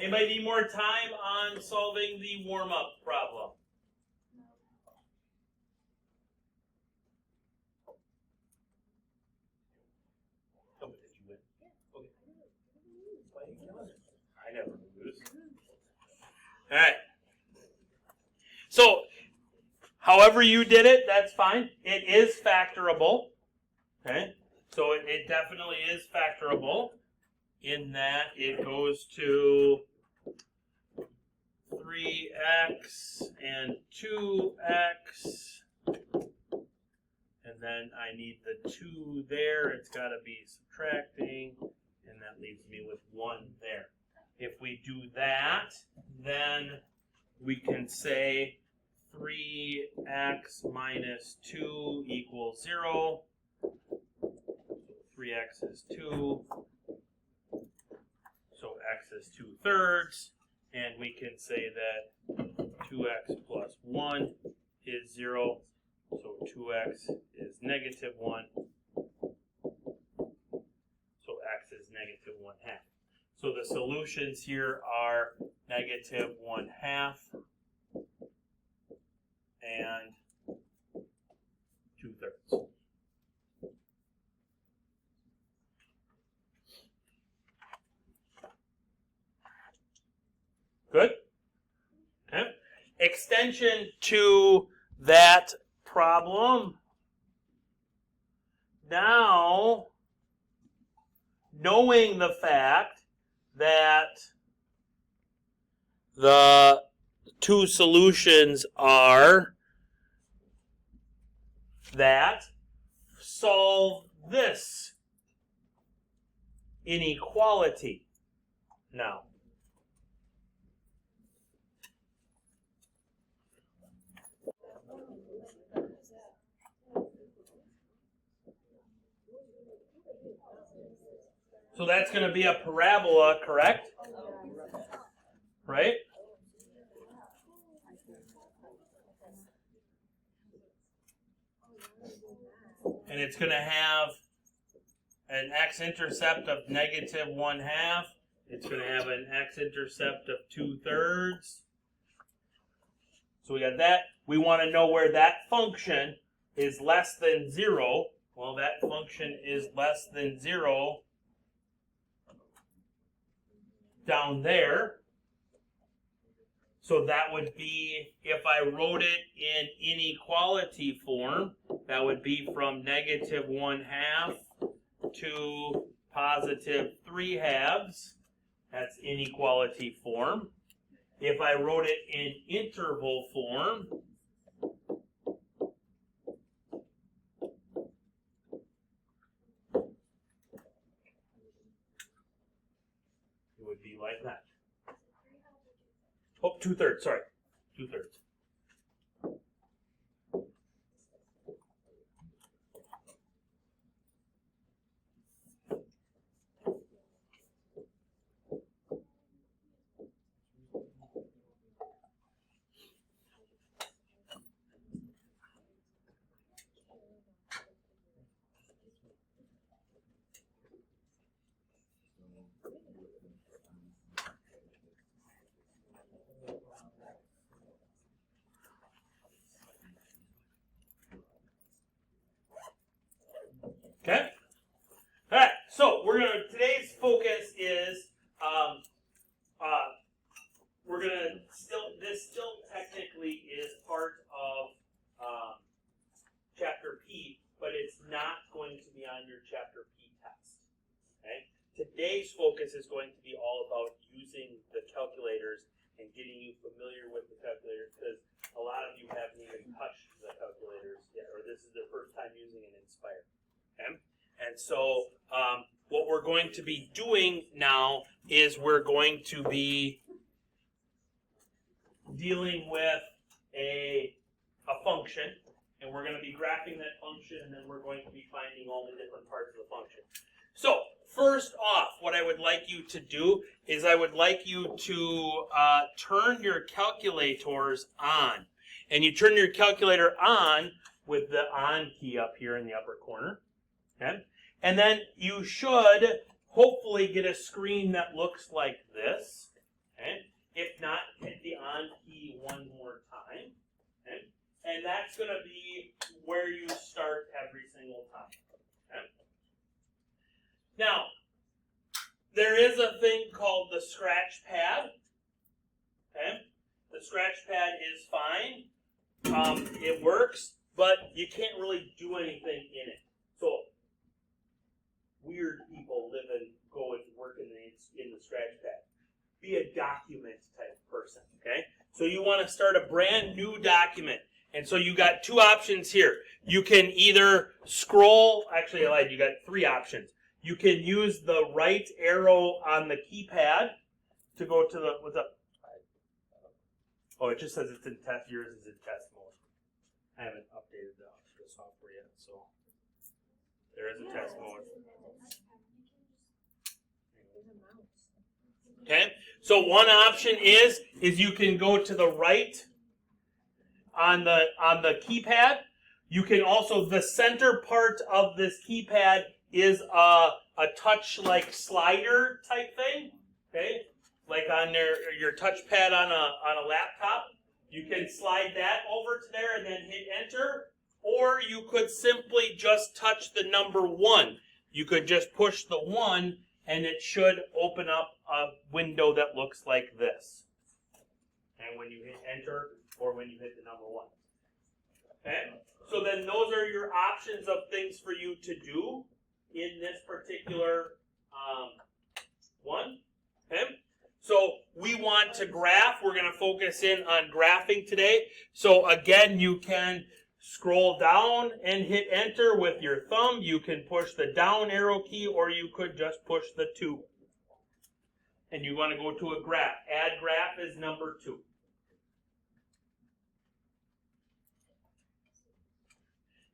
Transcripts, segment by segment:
Anybody need more time on solving the warm-up problem? Oh, did you win? Okay. Why are you killing it? I never lose. All right. So, however you did it, that's fine. It is factorable. Okay. So it definitely is factorable in that it goes to 3x and 2x. And then I need the 2 there. It's got to be subtracting. And that leaves me with 1 there. If we do that, then we can say 3x minus 2 equals 0. 3x is 2. So x is 2/3. And we can say that 2x plus 1 is 0. So 2x is negative 1. So x is negative 1/2. So the solutions here are negative 1/2 and 2/3. Good? Okay. Extension to that problem. Now, knowing the fact that the two solutions are that, solve this inequality now. So that's going to be a parabola, correct? Right? And it's going to have an x-intercept of negative 1/2. It's going to have an x-intercept of 2/3. So we got that. We want to know where that function is less than 0. Well, that function is less than 0 down there. So that would be, if I wrote it in inequality form, that would be from negative 1/2 to positive 3/2. That's inequality form. If I wrote it in interval form, it would be like that. Oh, 2/3, sorry. 2/3. Okay. All right. So today's focus is this still technically is part of chapter P, but it's not going to be on your chapter P test. Okay. Today's focus is going to be all about using the calculators and getting you familiar with the calculators, because a lot of you haven't even touched the calculators yet, or this is the first time using an Inspire. Okay? And so what we're going to be doing now is we're going to be dealing with a function, and we're going to be graphing that function, and then we're going to be finding all the different parts of the function. So first off, what I would like you to do is I would like you to turn your calculators on. And you turn your calculator on with the on key up here in the upper corner. Okay? And then you should hopefully get a screen that looks like this. Okay? If not, hit the on key one more time. Okay? And that's going to be where you start every single time. Okay? Now, there is a thing called the scratch pad. Okay? The scratch pad is fine. It works, but you can't really do anything in it. So, weird people live and go and work in the scratch pad. Be a document type person, okay? So you want to start a brand new document. And so you got two options here. You can either scroll, actually I lied, you got three options. You can use the right arrow on the keypad to go to the, what's up? Oh, it just says it's in test, yours is in test mode. I haven't updated the software yet, so there is a test mode. Okay, so one option is you can go to the right on the keypad. You can also, the center part of this keypad is a touch-like slider type thing. Okay, like on your touchpad on a laptop. You can slide that over to there and then hit enter. Or you could simply just touch the number 1. You could just push the 1 and it should open up a window that looks like this. And when you hit enter or when you hit the number 1. Okay? So then those are your options of things for you to do in this particular one. Okay? So we want to graph. We're going to focus in on graphing today. So again, you can scroll down and hit enter with your thumb. You can push the down arrow key, or you could just push the 2. And you want to go to a graph. Add graph is number 2.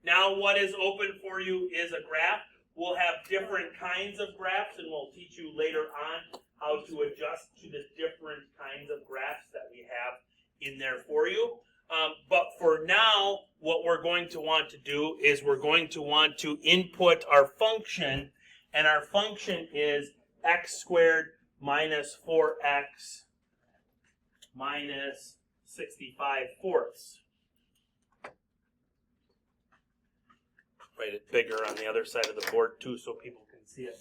Now what is open for you is a graph. We'll have different kinds of graphs, and we'll teach you later on how to adjust to the different kinds of graphs that we have in there for you. But for now, what we're going to want to do is we're going to want to input our function, and our function is x squared minus 4x minus 65/4. Write it bigger on the other side of the board too so people can see it.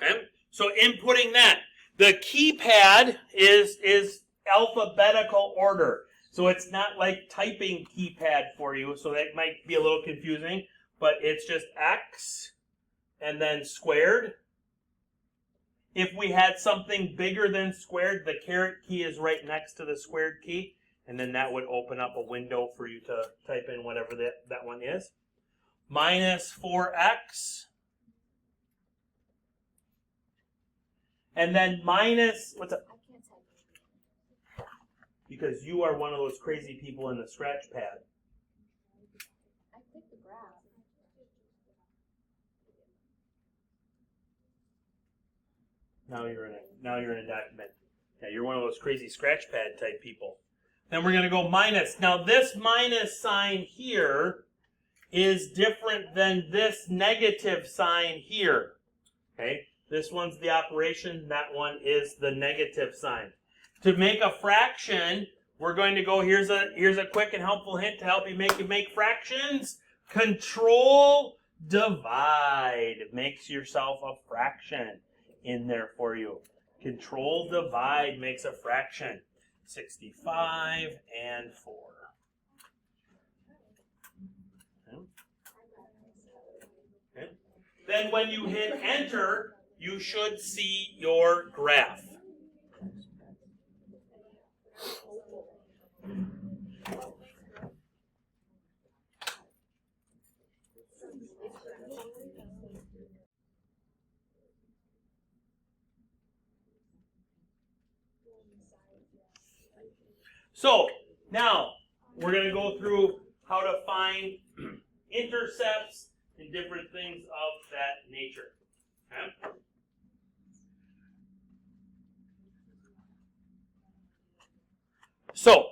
Okay, so inputting that. The keypad is alphabetical order. So it's not like typing keypad for you, so that might be a little confusing, but it's just x and then squared. If we had something bigger than squared, the caret key is right next to the squared key, and then that would open up a window for you to type in whatever that one is. Minus 4x. And then minus, what's up? Because you are one of those crazy people in the scratch pad. I picked the graph. Now you're in a document. Yeah, you're one of those crazy scratch pad type people. Then we're going to go minus. Now this minus sign here is different than this negative sign here. Okay? This one's the operation, that one is the negative sign. To make a fraction, we're going to go, here's a quick and helpful hint to help you make fractions. Control divide makes yourself a fraction in there for you. Control divide makes a fraction. 65 and 4. Okay. Then when you hit enter, you should see your graph. So, now, we're going to go through how to find intercepts and different things of that nature. Okay? So,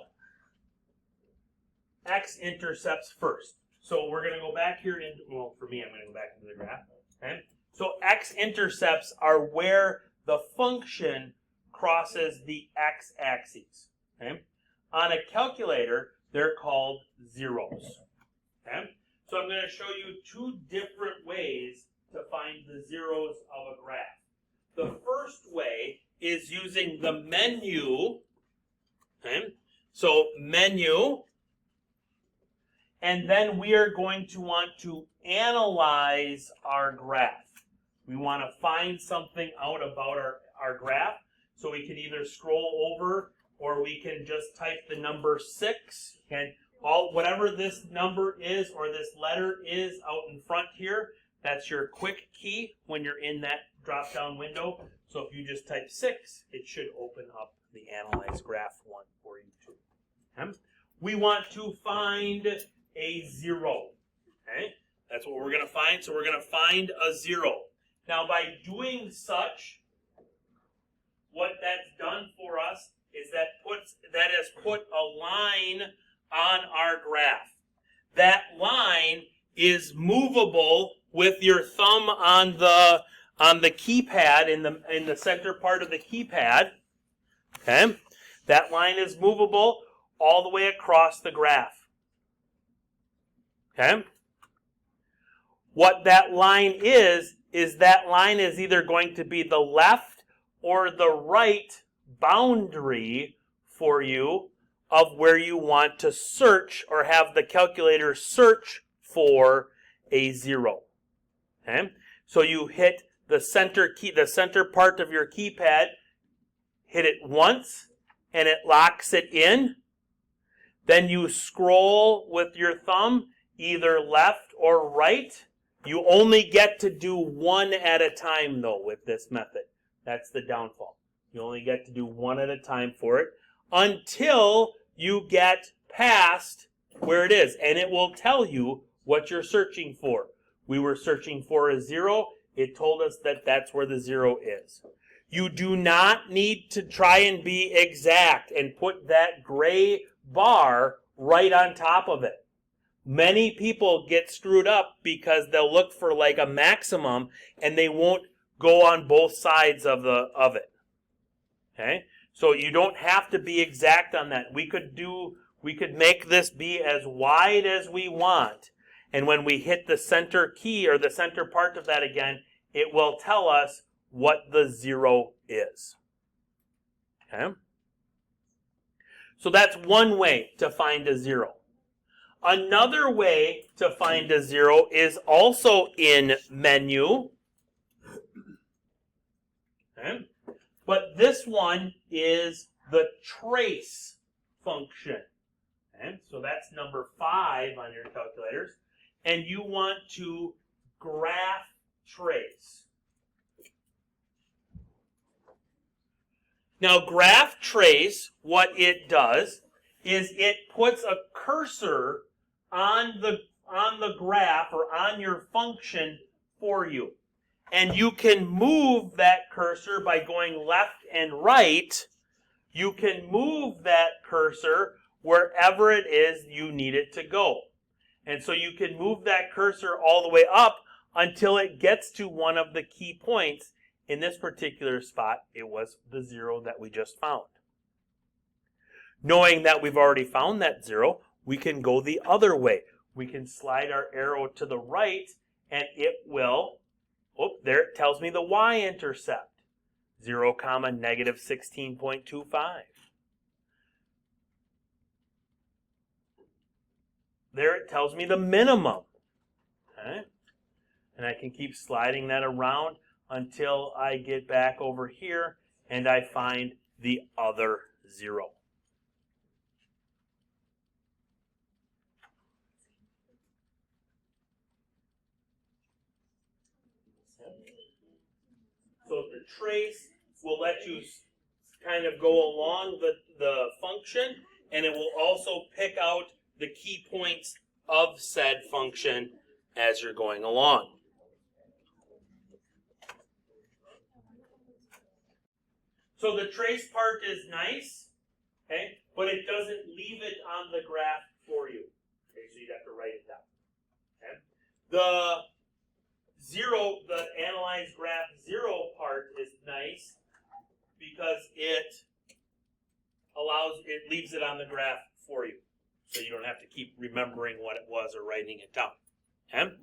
x-intercepts first. So we're going to go back here, well, for me, I'm going to go back into the graph. Okay? So x-intercepts are where the function crosses the x-axis. Okay? On a calculator, they're called zeros. Okay? So I'm going to show you two different ways to find the zeros of a graph. The first way is using the menu. Okay? So menu, and then we are going to want to analyze our graph. We want to find something out about our graph. So we can either scroll over or we can just type the number 6. And whatever this number is or this letter is out in front here, that's your quick key when you're in that drop-down window. So if you just type 6, it should open up the Analyze Graph one for you too. Okay? We want to find a 0. Okay? That's what we're going to find. So we're going to find a 0. Now by doing such, what that's done for us is that has put a line on our graph. That line is movable with your thumb on the keypad in the center part of the keypad. Okay? That line is movable all the way across the graph. Okay? What that line is that line is either going to be the left or the right boundary for you of where you want to search or have the calculator search for a 0. Okay? So you hit the center key, the center part of your keypad, hit it once, and it locks it in. Then you scroll with your thumb, either left or right. You only get to do one at a time, though, with this method. That's the downfall. You only get to do one at a time for it until you get past where it is, and it will tell you what you're searching for. We were searching for a 0. It told us that that's where the 0 is. You do not need to try and be exact and put that gray bar right on top of it. Many people get screwed up because they'll look for like a maximum and they won't go on both sides of it. Okay? So you don't have to be exact on that. We could make this be as wide as we want. And when we hit the center key or the center part of that again, it will tell us what the 0 is. Okay? So that's one way to find a 0. Another way to find a 0 is also in menu. Okay? But this one is the trace function. Okay? So that's number 5 on your calculators. And you want to graph trace. Now, graph trace, what it does is it puts a cursor on the graph or on your function for you. And you can move that cursor by going left and right. You can move that cursor wherever it is you need it to go. And so you can move that cursor all the way up until it gets to one of the key points. In this particular spot, it was the 0 that we just found. Knowing that we've already found that 0, we can go the other way. We can slide our arrow to the right, and it will, there it tells me the y-intercept, 0, negative 16.25. There it tells me the minimum. Okay? And I can keep sliding that around until I get back over here and I find the other 0. So the trace will let you kind of go along the function, and it will also pick out the key points of said function as you're going along. So the trace part is nice, okay, but it doesn't leave it on the graph for you. The zero, the analyze graph zero part is nice because it leaves it on the graph for you. So you don't have to keep remembering what it was or writing it down. Okay?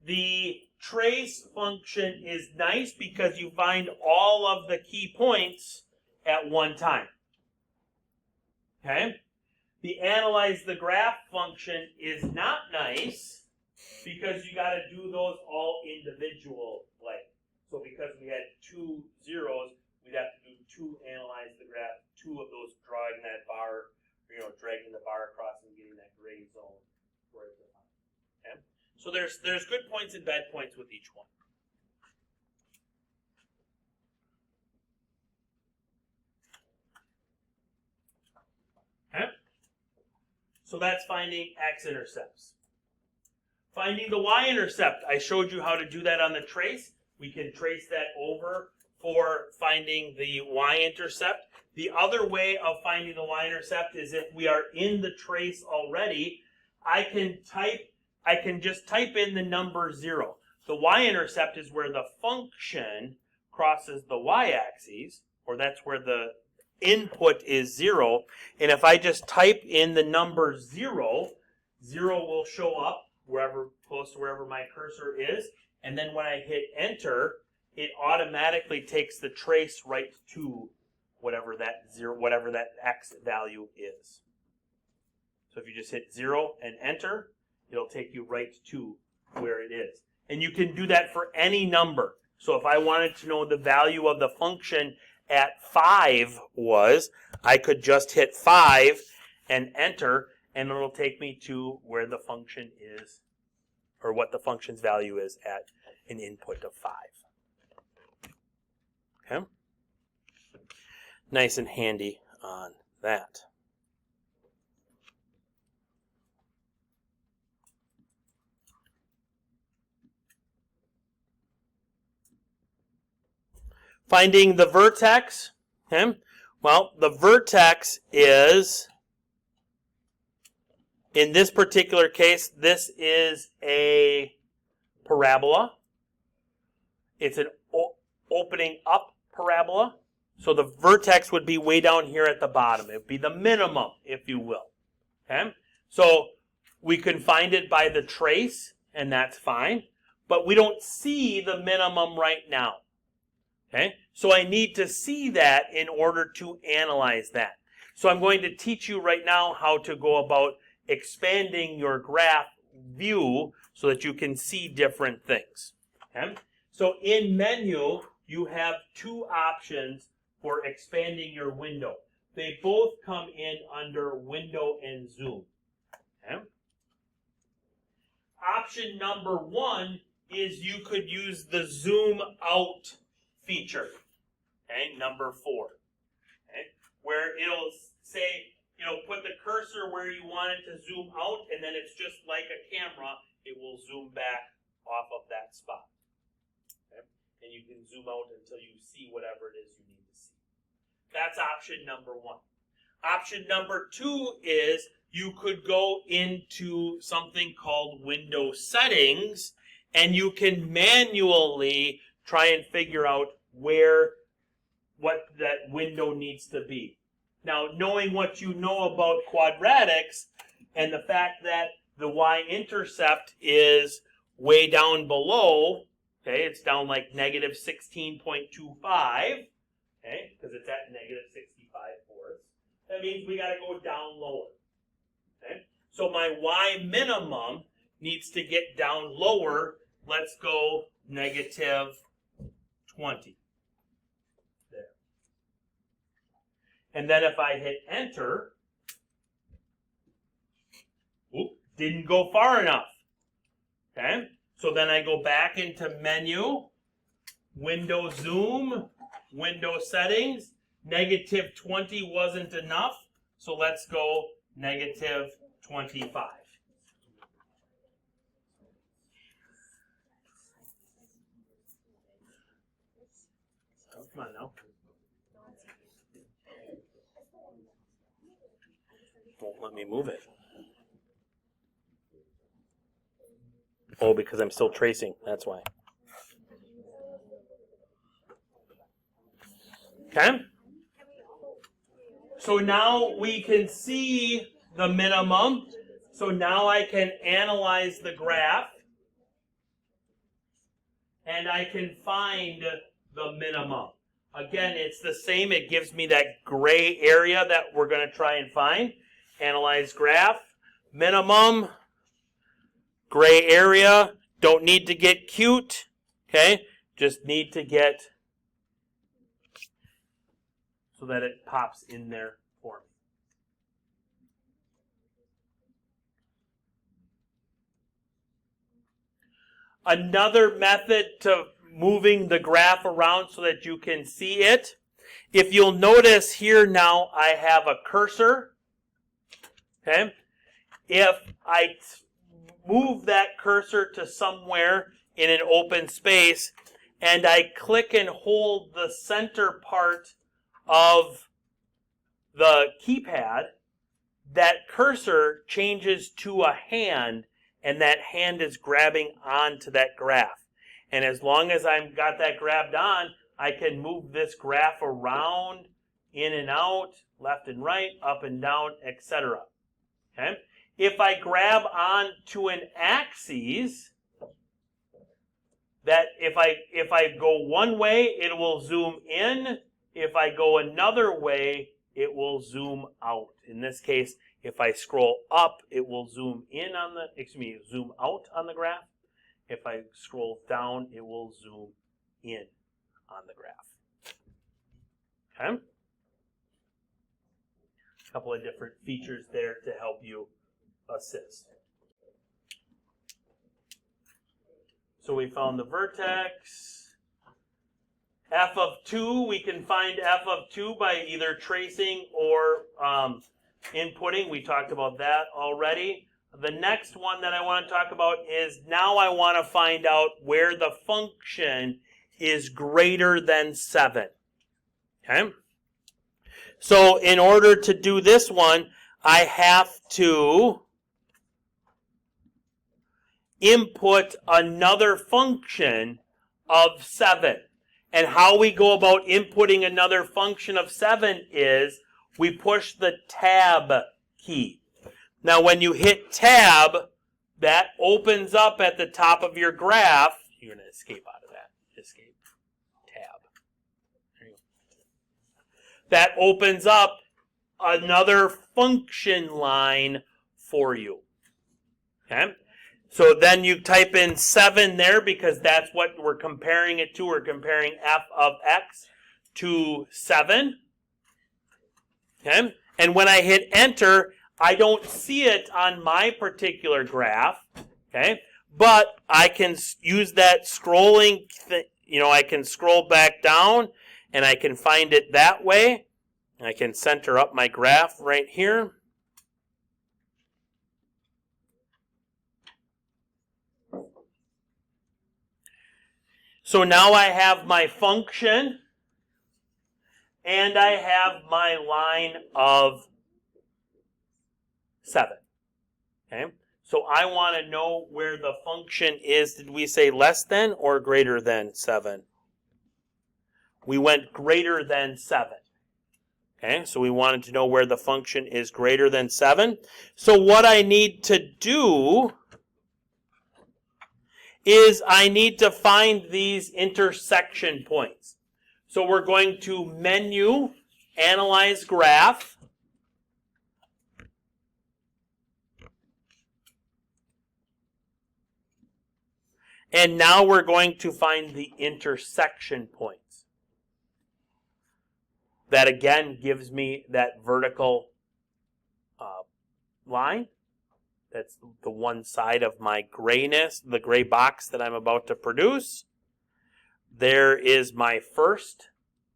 The trace function is nice because you find all of the key points at one time. Okay? The analyze the graph function is not nice because you got to do those all individually. So because we had 2 zeros, we'd have to do 2 analyze the graph, 2 of those drawing that bar, dragging the bar across and getting that gray zone for it to find. Okay? So there's good points and bad points with each one. Okay? So that's finding x-intercepts. Finding the y-intercept, I showed you how to do that on the trace. We can trace that over for finding the y-intercept. The other way of finding the y-intercept is if we are in the trace already, I can just type in the number 0. The y-intercept is where the function crosses the y-axis, or that's where the input is 0. And if I just type in the number 0, 0 will show up close to wherever my cursor is. And then when I hit enter, it automatically takes the trace right to whatever that x value is. So if you just hit 0 and enter, it'll take you right to where it is. And you can do that for any number. So if I wanted to know the value of the function at 5 was, I could just hit 5 and enter, and it'll take me to where the function is, or what the function's value is at an input of 5. Okay? Nice and handy on that. Finding the vertex. Okay? Well, the vertex is, in this particular case, this is a parabola. It's an opening up parabola. So the vertex would be way down here at the bottom. It would be the minimum, if you will. Okay? So we can find it by the trace, and that's fine. But we don't see the minimum right now. Okay? So I need to see that in order to analyze that. So I'm going to teach you right now how to go about expanding your graph view so that you can see different things. Okay? So in menu, you have 2 options for expanding your window. They both come in under window and zoom. Okay? Option number 1 is you could use the zoom out feature. Okay, number 4. Okay, where it'll say, put the cursor where you want it to zoom out, and then it's just like a camera, it will zoom back off of that spot. Okay? And you can zoom out until you see whatever it is you need to see. That's option number 1. Option number 2 is you could go into something called window settings, and you can manually try and figure out what that window needs to be. Now, knowing what you know about quadratics and the fact that the y-intercept is way down below, okay, it's down like negative 16.25, okay, because it's at negative 65 fourths. That means we got to go down lower. Okay, so my y minimum needs to get down lower. Let's go negative 20. There. And then if I hit enter, didn't go far enough. Okay? So then I go back into menu, window zoom, window settings. Negative 20 wasn't enough, so let's go negative 25. Come on now. Won't let me move it. Oh, because I'm still tracing. That's why. Okay? So now we can see the minimum. So now I can analyze the graph. And I can find the minimum. Again, it's the same. It gives me that gray area that we're going to try and find. Analyze graph. Minimum. Gray area. Don't need to get cute. Okay? Just need to get so that it pops in there for me. Another method to moving the graph around so that you can see it. If you'll notice here now, I have a cursor. Okay? If I move that cursor to somewhere in an open space and I click and hold the center part of the keypad, that cursor changes to a hand, and that hand is grabbing onto that graph. And as long as I've got that grabbed on, I can move this graph around, in and out, left and right, up and down, etc. Okay? If I grab on to an axis, that if I go one way, it will zoom in. If I go another way, it will zoom out. In this case, if I scroll up, it will zoom in on the, zoom out on the graph. If I scroll down, it will zoom in on the graph. Okay? A couple of different features there to help you assist. So we found the vertex. F of 2, we can find f of 2 by either tracing or inputting. We talked about that already. The next one that I want to talk about is now I want to find out where the function is greater than 7. Okay? So in order to do this one, I have to input another function of 7. And how we go about inputting another function of 7 is we push the tab key. Now when you hit tab, that opens up at the top of your graph. You're going to escape out of that. Escape. Tab. There you go. That opens up another function line for you. Okay? So then you type in 7 there because that's what we're comparing it to. We're comparing f of x to 7. Okay? And when I hit enter, I don't see it on my particular graph. Okay? But I can use that scrolling, I can scroll back down and I can find it that way. I can center up my graph right here. So now I have my function, and I have my line of 7. Okay? So I want to know where the function is. Did we say less than or greater than 7? We went greater than 7. Okay? So we wanted to know where the function is greater than 7. So what I need to do is I need to find these intersection points. So we're going to menu, analyze graph. And now we're going to find the intersection points. That again gives me that vertical line. That's the one side of my grayness, the gray box that I'm about to produce. There is my first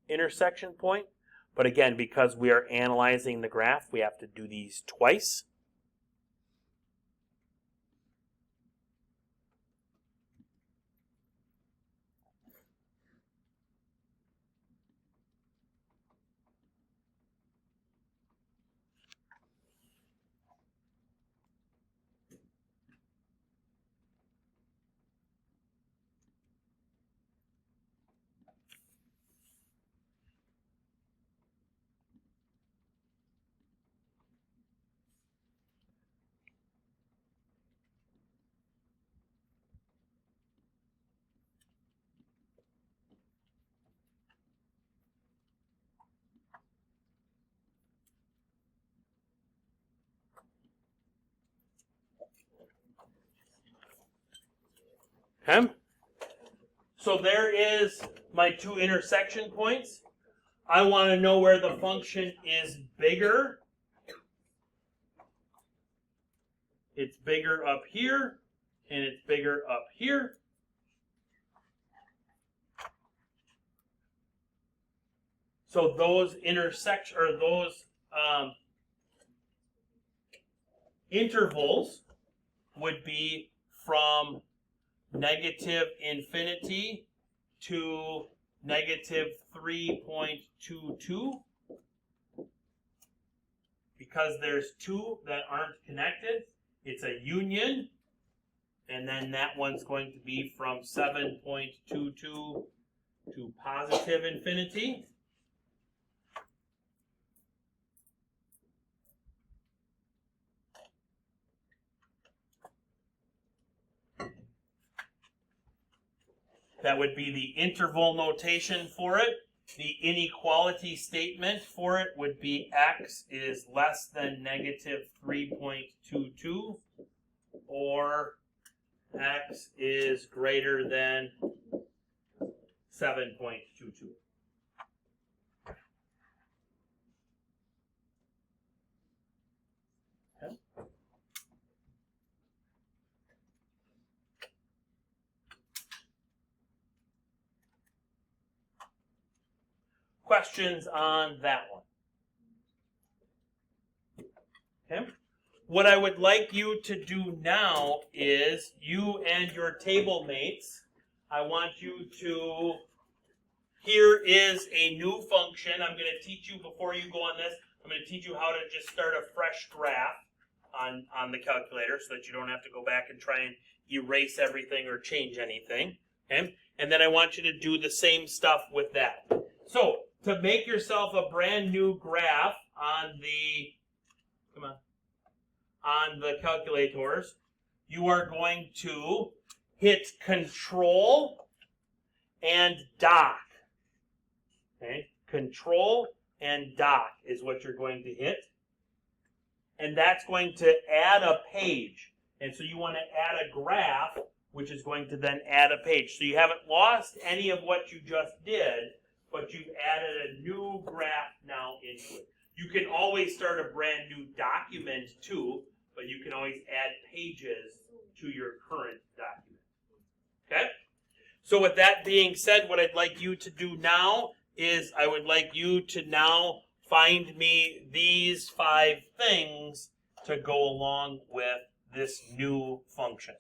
intersection point. But again, because we are analyzing the graph, we have to do these twice. Okay? So there is my two intersection points. I want to know where the function is bigger. It's bigger up here, and it's bigger up here. So those intervals would be from negative infinity to negative 3.22. Because there's two that aren't connected, it's a union, and then that one's going to be from 7.22 to positive infinity. That would be the interval notation for it. The inequality statement for it would be x is less than negative 3.22 or x is greater than 7.22. Okay. Questions on that one? Okay. What I would like you to do now is you and your table mates, I want you to, here is a new function. I'm going to teach you before you go on this, I'm going to teach you how to just start a fresh graph on the calculator so that you don't have to go back and try and erase everything or change anything. Okay? And then I want you to do the same stuff with that. So, to make yourself a brand new graph on the calculators, you are going to hit Control and Dock. Okay? Control and Dock is what you're going to hit. And that's going to add a page. And so you want to add a graph, which is going to then add a page. So you haven't lost any of what you just did, but you've added a new graph now into it. You can always start a brand new document too, but you can always add pages to your current document. Okay? So with that being said, what I'd like you to do now is I would like you to now find me these 5 things to go along with this new function.